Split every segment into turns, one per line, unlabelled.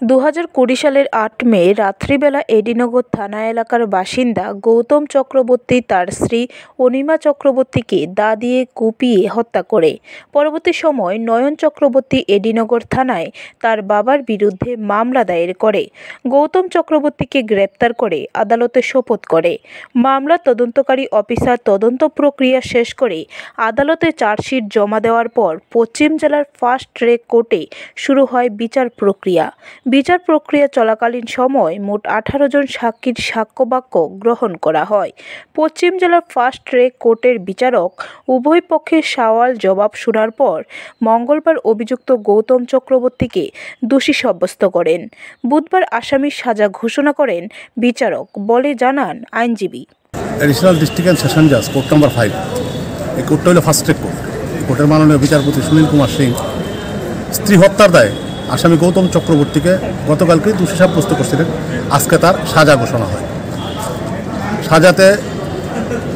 2020 সালের 8 মে রাত্রিবেলা এডিনগর থানা এলাকার বাসিন্দা গৌতম চক্রবর্তী তার স্ত্রী অনিমা চক্রবর্তীকে দা দিয়ে কুপিয়ে হত্যা করে। পরবর্তী সময় নয়ন চক্রবর্তী এডিনগর থানায় তার বাবার বিরুদ্ধে মামলা দায়ের করে। গৌতম চক্রবর্তীকে গ্রেপ্তার করে আদালতে সোপর্দ করে। মামলার তদন্তকারী অফিসার তদন্ত প্রক্রিয়া শেষ করে আদালতে চার্জশিট জমা দেওয়ার পর পশ্চিম জেলার ফার্স্ট ট্র্যাক কোর্টে শুরু হয় বিচার প্রক্রিয়া। বিচার প্রক্রিয়া চলাকালীন সময় মোট 18 জন সাক্ষীর সাক্ষ্যবাক্য গ্রহণ করা হয়। পশ্চিম জেলার ফার্স্ট ট্র্যাক কোর্টের বিচারক উভয় পক্ষের সওয়াল জবাব শোনার পর মঙ্গলবার অভিযুক্ত গৌতম চক্রবর্তীকে দোষী সাব্যস্ত করেন। বুধবার আসামির সাজা ঘোষণা করেন বিচারক বলে জানান আইনজীবী।
এডিশনাল ডিস্ট্রিক্ট অ্যান্ড সেশন জাজ কোর্ট নম্বর 5, এই কোর্টটা হলো ফার্স্ট ট্র্যাক কোর্ট। কোর্টের মাননীয় বিচারপতি সুনীল কুমার সিং স্ত্রী হত্যার দায়ে আসামি গৌতম চক্রবর্তীকে গতকালকে দোষী সাব্যস্ত করছিলেন। আজকে তার সাজা ঘোষণা হয়। সাজাতে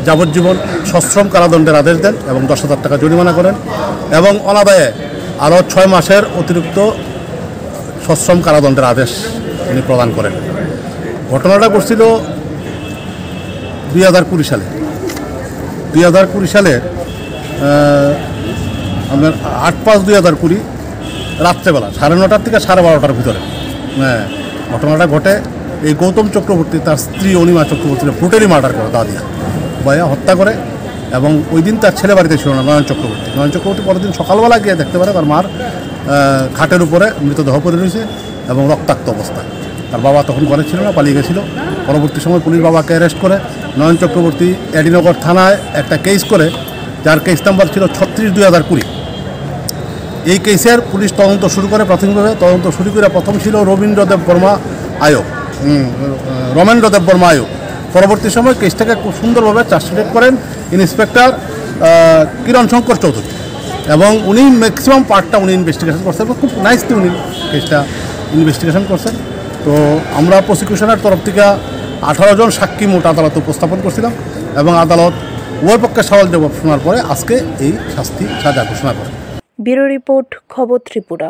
যাবজ্জীবন সশ্রম কারাদণ্ডের আদেশ দেন এবং 10,000 টাকা জরিমানা করেন এবং অনাদায়ে আরও 6 মাসের অতিরিক্ত সশ্রম কারাদণ্ডের আদেশ তিনি প্রদান করেন। ঘটনাটা ঘটছিল 2020 সালে। 2020 সালের আপনার 8/5/2020 রাত্রেবেলা 9:30 থেকে 12:30টার ভিতরে ঘটনাটা ঘটে। এই গৌতম চক্রবর্তী তার স্ত্রী অনিমা চক্রবর্তীকে ব্রুটালি মার্ডার করে, দা দিয়া ভাইয়া হত্যা করে। এবং ওই দিন তার ছেলে বাড়িতে ছিল না, নয়ন চক্রবর্তী পরের দিন সকালবেলা গিয়ে দেখতে পারে তার মার খাটের উপরে মৃতদেহ পড়ে রয়েছে এবং রক্তাক্ত অবস্থায়। তার বাবা তখন ঘরে ছিল না, পালিয়ে গেছিল। পরবর্তী সময় পুলিশ বাবাকে অ্যারেস্ট করে নয়ন চক্রবর্তী এডিনগর থানায় একটা কেস করে, যার কেস নাম্বার ছিল 36/2020। এই কেসের পুলিশ তদন্ত শুরু করে। প্রাথমিকভাবে তদন্ত শুরু করে প্রথম ছিল রমেন্দ্র দেব বর্মা আয়োগ। পরবর্তী সময় কেসটাকে খুব সুন্দরভাবে চার্জশিট করেন ইন্সপেক্টর কিরণ শঙ্কর চৌধুরী এবং উনি ম্যাক্সিমাম পার্টটা উনি ইনভেস্টিগেশন করছেন এবং খুব নাইসলি উনি কেসটা ইনভেস্টিগেশন করছেন। তো আমরা প্রসিকিউশনের তরফ থেকে 18 জন সাক্ষী মোট আদালতে উপস্থাপন করছিলাম এবং আদালত উভয় পক্ষের সওয়াল জবাব শোনার পরে আজকে এই সাজা ঘোষণা করে।
ব্যুরো রিপোর্ট, খবর ত্রিপুরা।